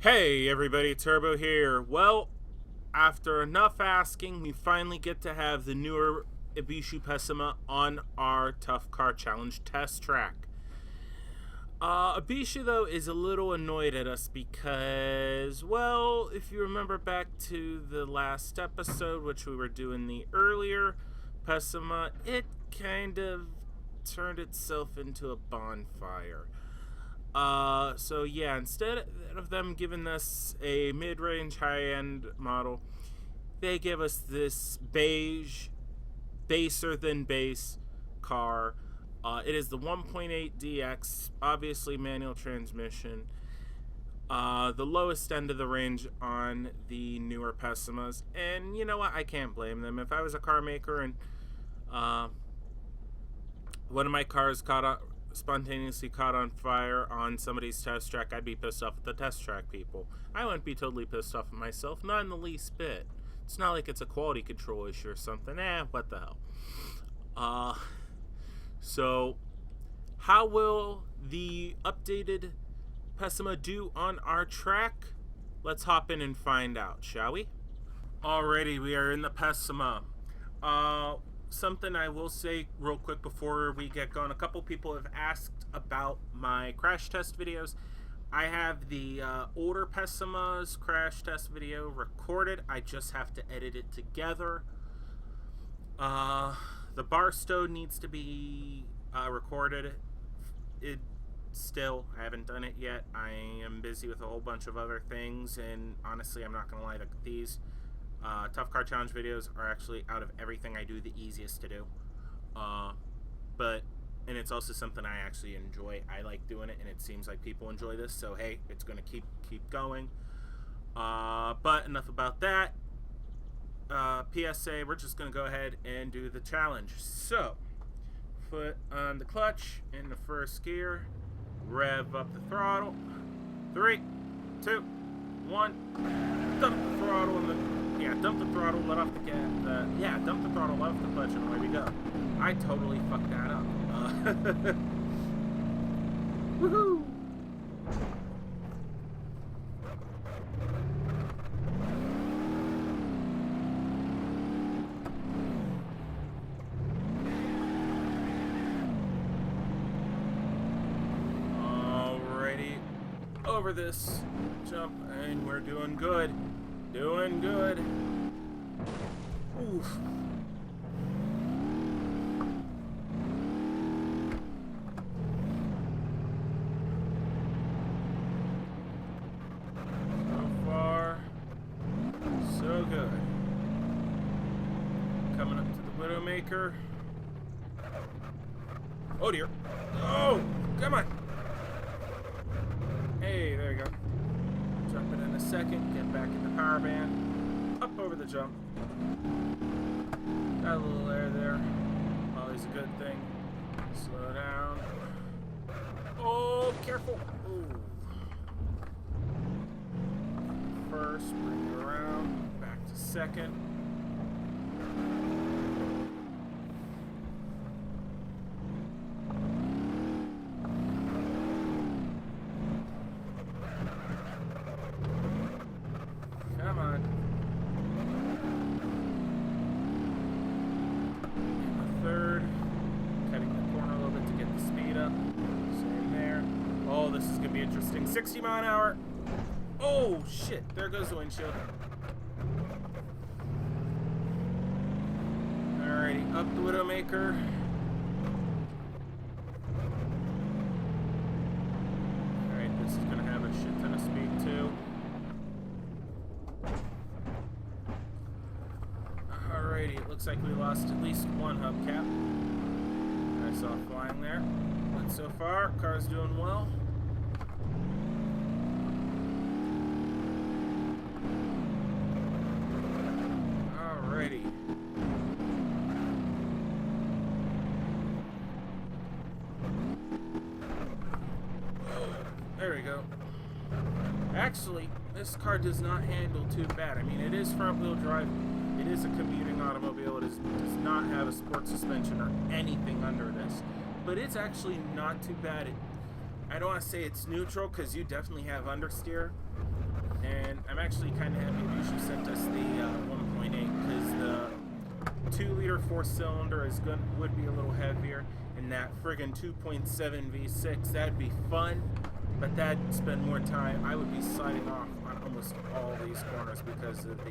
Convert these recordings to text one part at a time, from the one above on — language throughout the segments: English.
Hey everybody, Turbo here. Well, after enough asking, we finally get to have the newer Ibishu Pessima on our Tough Car Challenge test track. Ibishu, though, is a little annoyed at us because, well, if you remember back to the last episode, which we were doing the earlier Pessima, it kind of turned itself into a bonfire. So yeah, instead of them giving us a mid-range high-end model, they give us this beige, baser than base car. It is the 1.8 DX, obviously manual transmission. The lowest end of the range on the newer Pessimas. And you know what? I can't blame them. If I was a car maker and one of my cars spontaneously caught on fire on somebody's test track, I'd be pissed off at the test track people. I wouldn't be totally pissed off at myself, not in the least bit. It's not like it's a quality control issue or something. What the hell. So how will the updated Pessima do on our track? Let's hop in and find out, shall we? Alrighty, we are in the Pessima. Something I will say real quick before we get going. A couple people have asked about my crash test videos. I have the older Pessima's crash test video recorded. I just have to edit it together. The Barstow needs to be recorded. I haven't done it yet. I am busy with a whole bunch of other things, and honestly, I'm not going to lie, these Tough Car Challenge videos are actually, out of everything I do, the easiest to do. And it's also something I actually enjoy. I like doing it, and it seems like people enjoy this, so hey, it's going to keep going. But enough about that. PSA, we're just going to go ahead and do the challenge. So, foot on the clutch in the first gear, rev up the throttle. 3, 2, 1, dump the throttle dump the throttle, let off the gas. Dump the throttle, let off the clutch, and away we go. I totally fucked that up. Woohoo! Alrighty, over this jump, and we're doing good. Doing good. Oof. So far, so good. Coming up to the Widowmaker. Oh dear. Oh, come on. Hey, there you go. Jumping in a second, get back in the power band, up over the jump. Got a little air there, always a good thing. Slow down. Oh, careful. Ooh. First, bring it around, back to second. Come on. And the third. Cutting the corner a little bit to get the speed up. Same there. Oh, this is going to be interesting. 60 mile an hour. Oh, shit. There goes the windshield. Alrighty. Up the Widowmaker. Alright, this is going to have a shit ton of speed, too. Alrighty, it looks like we lost at least one hubcap. I saw flying there. But so far, car's doing well. Alrighty. There we go. Actually, this car does not handle too bad. I mean, it is front-wheel drive. It is a commuting automobile. It does not have a sport suspension or anything under this. But it's actually not too bad. I don't want to say it's neutral because you definitely have understeer. And I'm actually kind of happy Ibishu sent us the 1.8 because the 2-liter 4-cylinder would be a little heavier, and that friggin' 2.7 V6, that'd be fun, but that'd spend more time. I would be sliding off on almost all these corners because of the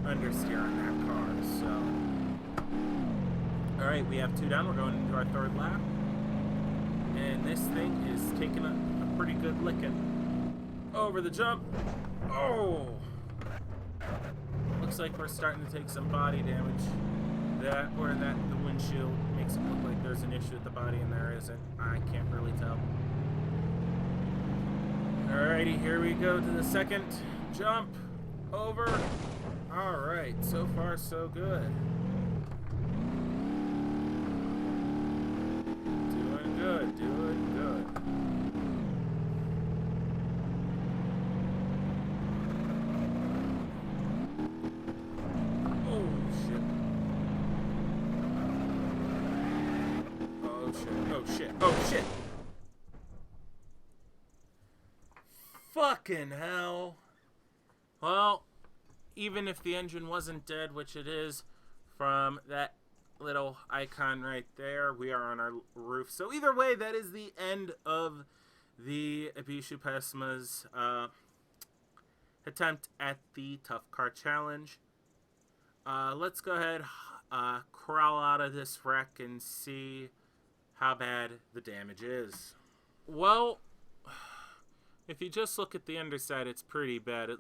understeer on that car. So, all right, we have 2 down. We're going into our 3rd lap, and this thing is taking a pretty good licking. Over the jump. Oh! Looks like we're starting to take some body damage. The windshield makes it look like there's an issue with the body, and there isn't. I can't really tell. Alrighty, here we go to the 2nd jump. Over. Alright, so far so good. Doing good, doing good. Oh shit. Fucking hell. Well, even if the engine wasn't dead, which it is from that little icon right there, we are on our roof. So either way, that is the end of the Ibishu Pessima's attempt at the Tough Car Challenge. Let's go ahead, crawl out of this wreck and see how bad the damage is. Well, if you just look at the underside, it's pretty bad.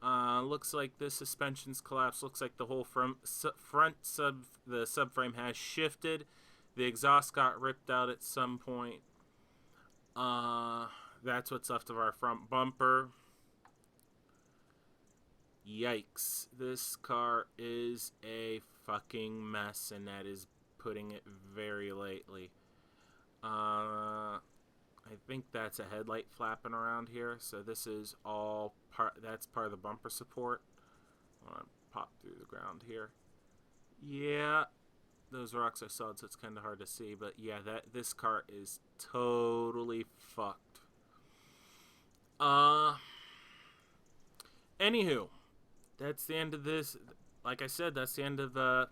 Looks like the suspension's collapsed. Looks like the whole the subframe has shifted. The exhaust got ripped out at some point. That's what's left of our front bumper. Yikes. This car is a fucking mess, and that is putting it very lightly. I think that's a headlight flapping around here, so this is all that's part of the bumper support. I'm gonna pop through the ground here. Yeah, those rocks are solid, so it's kind of hard to see, but yeah, this car is totally fucked. Anywho, that's the end of this. Like I said, that's the end of the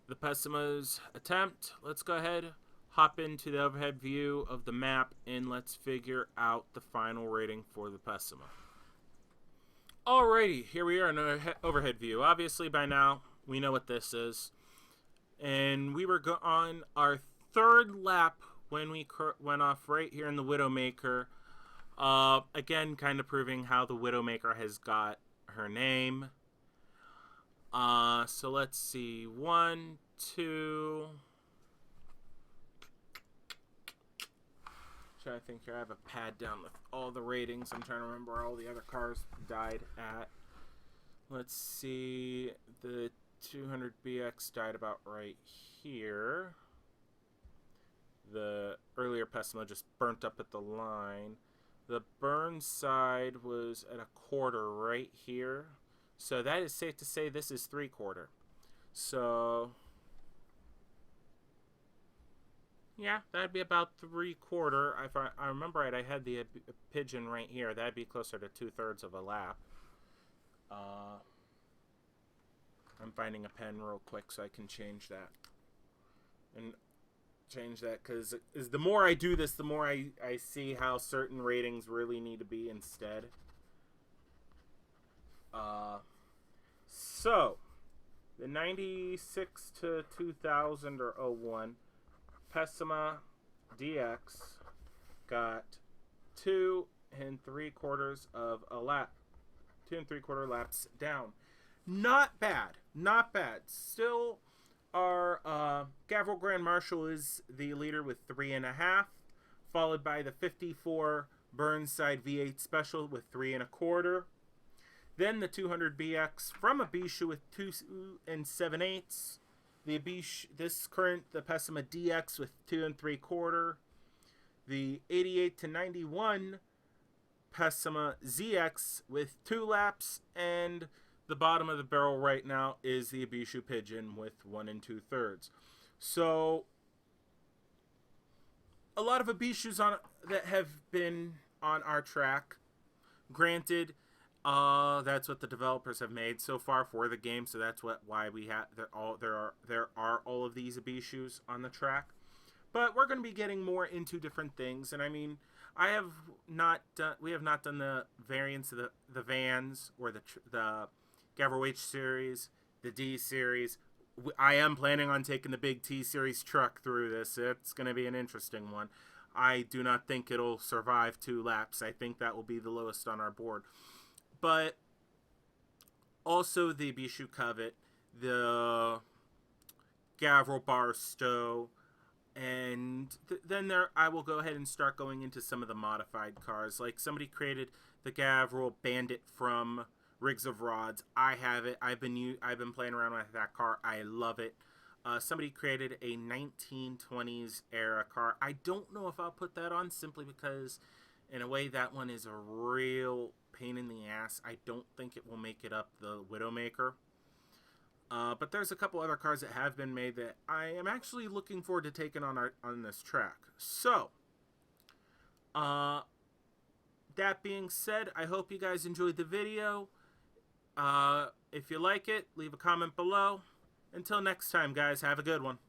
Pessima's attempt. Let's go ahead, hop into the overhead view of the map, and let's figure out the final rating for the Pessima. Alrighty, here we are in an overhead view. Obviously, by now, we know what this is. And we were on our 3rd lap when we went off right here in the Widowmaker. Again, kind of proving how the Widowmaker has got her name. So let's see. 1, 2. Trying to think here. I have a pad down with all the ratings. I'm trying to remember where all the other cars died at. Let's see. The 200BX died about right here. The earlier Pessima just burnt up at the line. The burn side was at 1/4 right here. So that is safe to say this is 3/4. So yeah, that'd be about 3/4. If I remember right, I had the pigeon right here. That'd be closer to 2/3 of a lap. I'm finding a pen real quick so I can change that. And change that, because the more I do this, the more I see how certain ratings really need to be instead. So, the 96 to 2000 or 01 Pessima DX got 2 3/4 of a lap. 2 3/4 laps down. Not bad. Not bad. Still, our Gavril Grand Marshal is the leader with 3.5, followed by the 54 Burnside V8 Special with 3 1/4. Then the 200BX from Ibishu with 2 7/8. The Pessima DX with 2 3/4. The 88 to 91 Pessima ZX with 2 laps, and the bottom of the barrel right now is the Ibishu Pigeon with 1 2/3. So a lot of Ibishus that have been on our track. Granted, that's what the developers have made so far for the game, so that's why we have there are all of these Ibishus on the track. But we're going to be getting more into different things, and I mean, we have not done the variants of the vans or the Gavro H series, the D series. I am planning on taking the big T series truck through this. It's going to be an interesting one. I do not think it'll survive 2 laps. I think that will be the lowest on our board. But also the Ibishu Covet, the Gavro Barstow, and then I will go ahead and start going into some of the modified cars. Like somebody created the Gavro Bandit from Rigs of Rods. I have it. I've been playing around with that car. I love it. Somebody created a 1920s era car. I don't know if I'll put that on simply because, in a way, that one is a real pain in the ass. I don't think it will make it up the Widowmaker. But there's a couple other cars that have been made that I am actually looking forward to taking on this track. So, that being said, I hope you guys enjoyed the video. If you like it, leave a comment below. Until next time, guys, have a good one.